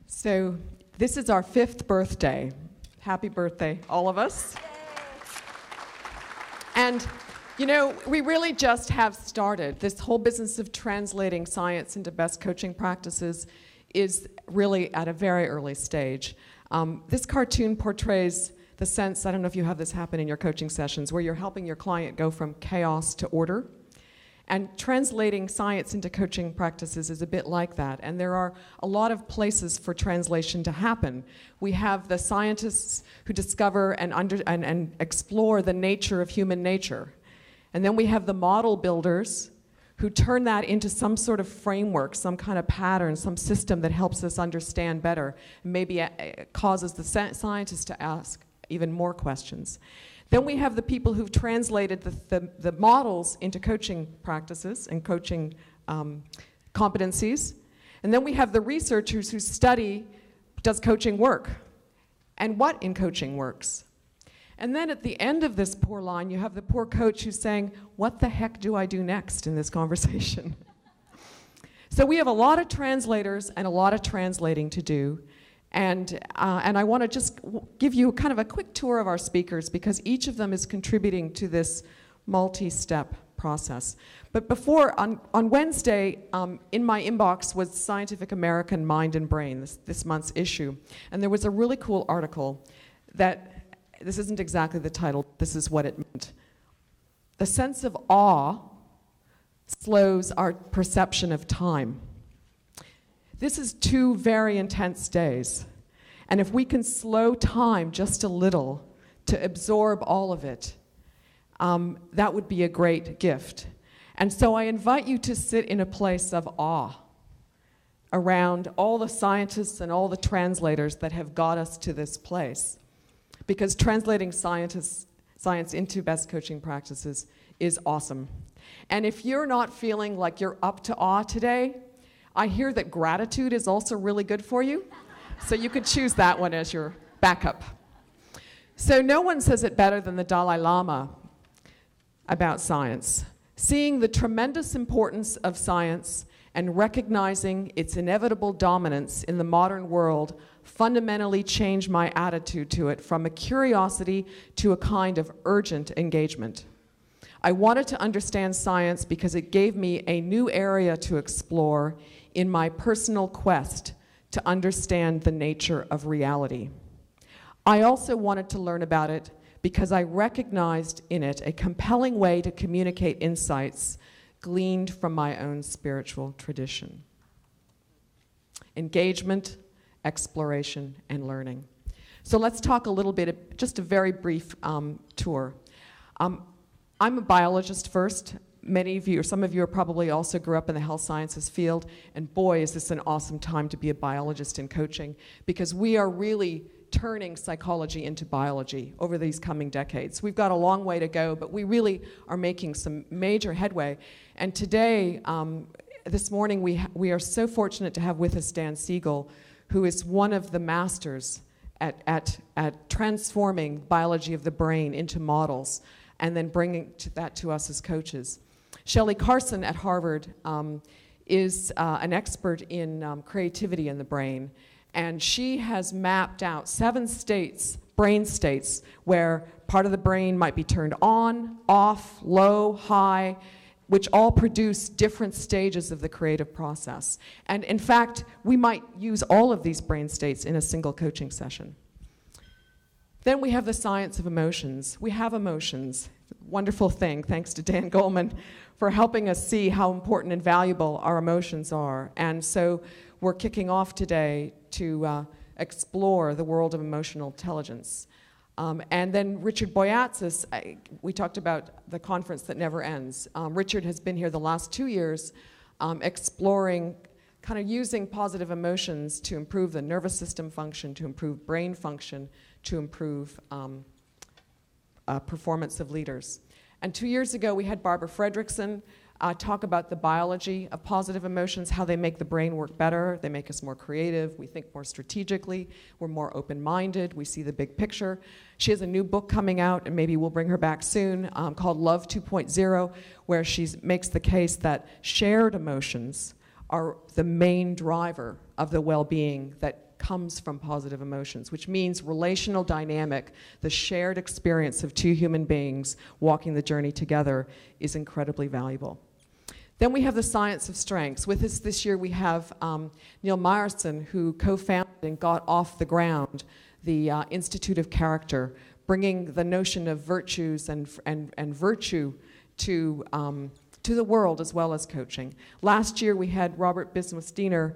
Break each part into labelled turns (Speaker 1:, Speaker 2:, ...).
Speaker 1: So this is our 5th birthday. Happy birthday, all of us. And, you know, we really just have started. This whole business of translating science into best coaching practices is really at a very early stage. This cartoon portrays the sense, I don't know if you have this happen in your coaching sessions, where you're helping your client go from chaos to order. And translating science into coaching practices is a bit like that. And there are a lot of places for translation to happen. We have the scientists who discover and explore the nature of human nature. And then we have the model builders who turn that into some sort of framework, some kind of pattern, some system that helps us understand better, and maybe causes the scientists to ask even more questions. Then we have the people who've translated the models into coaching practices and coaching competencies. And then we have the researchers who study, does coaching work? And what in coaching works? And then at the end of this poor line, you have the poor coach who's saying, what the heck do I do next in this conversation? So we have a lot of translators and a lot of translating to do. And I want to just give you kind of a quick tour of our speakers because each of them is contributing to this multi-step process. But before, on Wednesday, in my inbox was Scientific American Mind and Brain, this month's issue. And there was a really cool article that, this isn't exactly the title, this is what it meant. The sense of awe slows our perception of time. This is 2 very intense days. And if we can slow time just a little to absorb all of it, that would be a great gift. And so I invite you to sit in a place of awe around all the scientists and all the translators that have got us to this place. Because translating science into best coaching practices is awesome. And if you're not feeling like you're up to awe today, I hear that gratitude is also really good for you, so you could choose that one as your backup. So no one says it better than the Dalai Lama about science. Seeing the tremendous importance of science and recognizing its inevitable dominance in the modern world fundamentally changed my attitude to it from a curiosity to a kind of urgent engagement. I wanted to understand science because it gave me a new area to explore in my personal quest to understand the nature of reality. I also wanted to learn about it because I recognized in it a compelling way to communicate insights gleaned from my own spiritual tradition. Engagement, exploration, and learning. So let's talk a little bit, just a very brief tour. I'm a biologist first. Many of you, or some of you, probably also grew up in the health sciences field, and boy, is this an awesome time to be a biologist in coaching, because we are really turning psychology into biology over these coming decades. We've got a long way to go, but we really are making some major headway. And today, this morning, we are so fortunate to have with us Dan Siegel, who is one of the masters at transforming biology of the brain into models, and then bringing that to us as coaches. Shelley Carson at Harvard is an expert in creativity in the brain, and she has mapped out 7 states, brain states, where part of the brain might be turned on, off, low, high, which all produce different stages of the creative process. And in fact, we might use all of these brain states in a single coaching session. Then we have the science of emotions. We have emotions. Wonderful thing, thanks to Dan Goleman for helping us see how important and valuable our emotions are. And so we're kicking off today to explore the world of emotional intelligence. And then Richard Boyatzis, we talked about the conference that never ends. Richard has been here the last 2 years exploring, kind of using positive emotions to improve the nervous system function, to improve brain function, to improve performance of leaders. And 2 years ago, we had Barbara Fredrickson talk about the biology of positive emotions, how they make the brain work better, they make us more creative, we think more strategically, we're more open-minded, we see the big picture. She has a new book coming out, and maybe we'll bring her back soon, called Love 2.0, where she makes the case that shared emotions are the main driver of the well-being that comes from positive emotions, which means relational dynamic, the shared experience of two human beings walking the journey together, is incredibly valuable. Then we have the science of strengths. With us this year we have Neil Meyerson, who co-founded and got off the ground the Institute of Character, bringing the notion of virtues and virtue to the world as well as coaching. Last year we had Robert Bismuth-Diener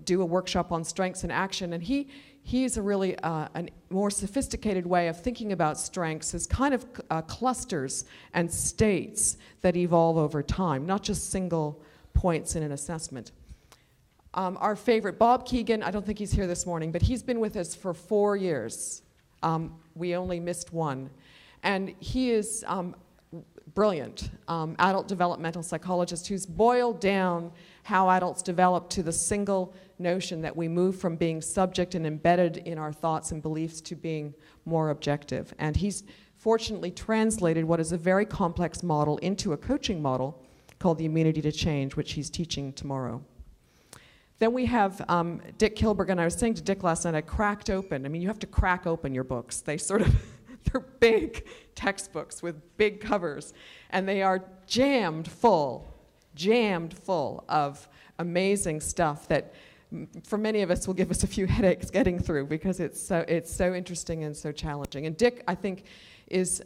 Speaker 1: do a workshop on strengths and action, and he's a really a more sophisticated way of thinking about strengths as kind of clusters and states that evolve over time, not just single points in an assessment. Our favorite, Bob Keegan, I don't think he's here this morning, but he's been with us for 4 years. We only missed one. And he is brilliant, adult developmental psychologist who's boiled down how adults develop to the single notion that we move from being subject and embedded in our thoughts and beliefs to being more objective. And he's fortunately translated what is a very complex model into a coaching model called the Immunity to Change, which he's teaching tomorrow. Then we have Dick Kilberg, and I was saying to Dick last night, I cracked open. I mean, you have to crack open your books. They sort of, they're big textbooks with big covers, and they are jammed full of amazing stuff that for many of us will give us a few headaches getting through because it's so interesting and so challenging. And Dick, I think, is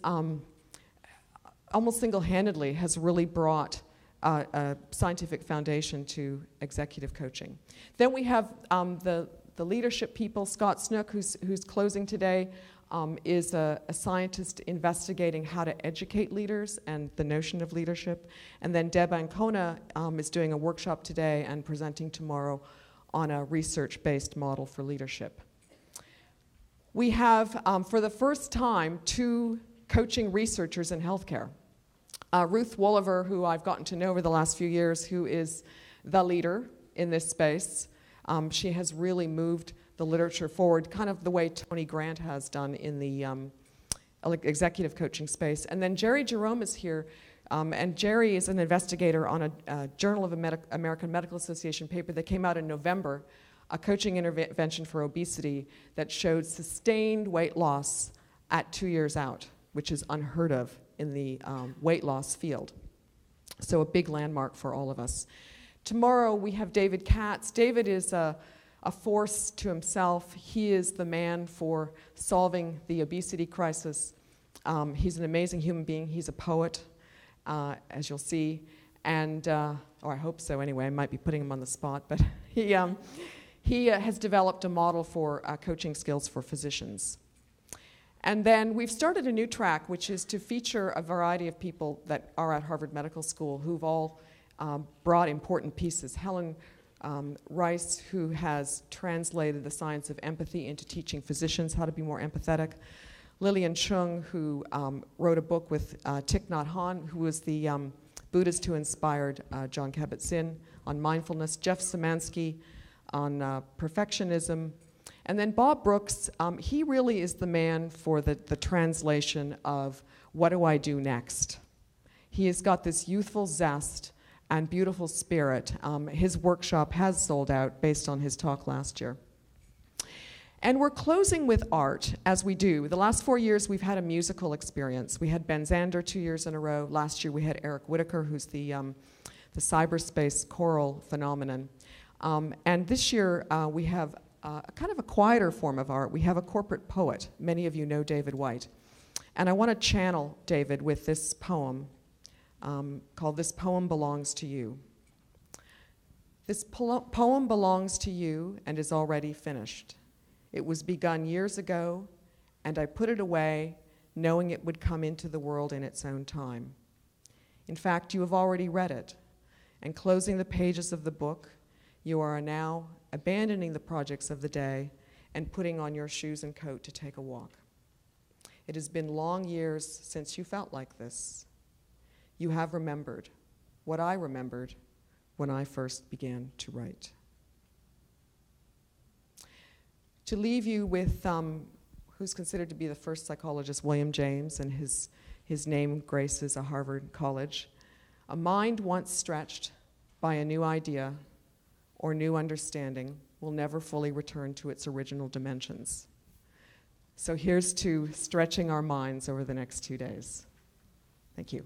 Speaker 1: almost single-handedly has really brought a scientific foundation to executive coaching. Then we have the leadership people. Scott Snook, who's closing today, is a scientist investigating how to educate leaders and the notion of leadership. And then Deb Ancona is doing a workshop today and presenting tomorrow on a research-based model for leadership. We have, for the first time, 2 coaching researchers in healthcare. Ruth Wolliver, who I've gotten to know over the last few years, who is the leader in this space. She has really moved the literature forward, kind of the way Tony Grant has done in the executive coaching space. And then Jerry Jerome is here, and Jerry is an investigator on a Journal of American Medical Association paper that came out in November, a coaching intervention for obesity that showed sustained weight loss at 2 years out, which is unheard of in the weight loss field. So a big landmark for all of us. Tomorrow we have David Katz. David is a force to himself. He is the man for solving the obesity crisis. He's an amazing human being. He's a poet, as you'll see, and or I hope so anyway. I might be putting him on the spot, but he has developed a model for coaching skills for physicians. And then we've started a new track, which is to feature a variety of people that are at Harvard Medical School who've all brought important pieces. Helen Rice, who has translated the science of empathy into teaching physicians how to be more empathetic. Lillian Chung, who wrote a book with Thich Nhat Hanh, who was the Buddhist who inspired Jon Kabat-Zinn on mindfulness. Jeff Szymanski on perfectionism. And then Bob Brooks, he really is the man for the translation of what do I do next? He has got this youthful zest and beautiful spirit. His workshop has sold out based on his talk last year. And we're closing with art, as we do. The last 4 years we've had a musical experience. We had Ben Zander 2 years in a row. Last year we had Eric Whitaker, who's the cyberspace choral phenomenon. And this year we have a kind of a quieter form of art. We have a corporate poet. Many of you know David White. And I want to channel David with this poem called This Poem Belongs to You. This poem belongs to you and is already finished. It was begun years ago, and I put it away knowing it would come into the world in its own time. In fact, you have already read it, and closing the pages of the book, you are now abandoning the projects of the day and putting on your shoes and coat to take a walk. It has been long years since you felt like this. You have remembered what I remembered when I first began to write. To leave you with who's considered to be the first psychologist, William James, and his name graces a Harvard college. A mind once stretched by a new idea or new understanding will never fully return to its original dimensions. So here's to stretching our minds over the next 2 days. Thank you.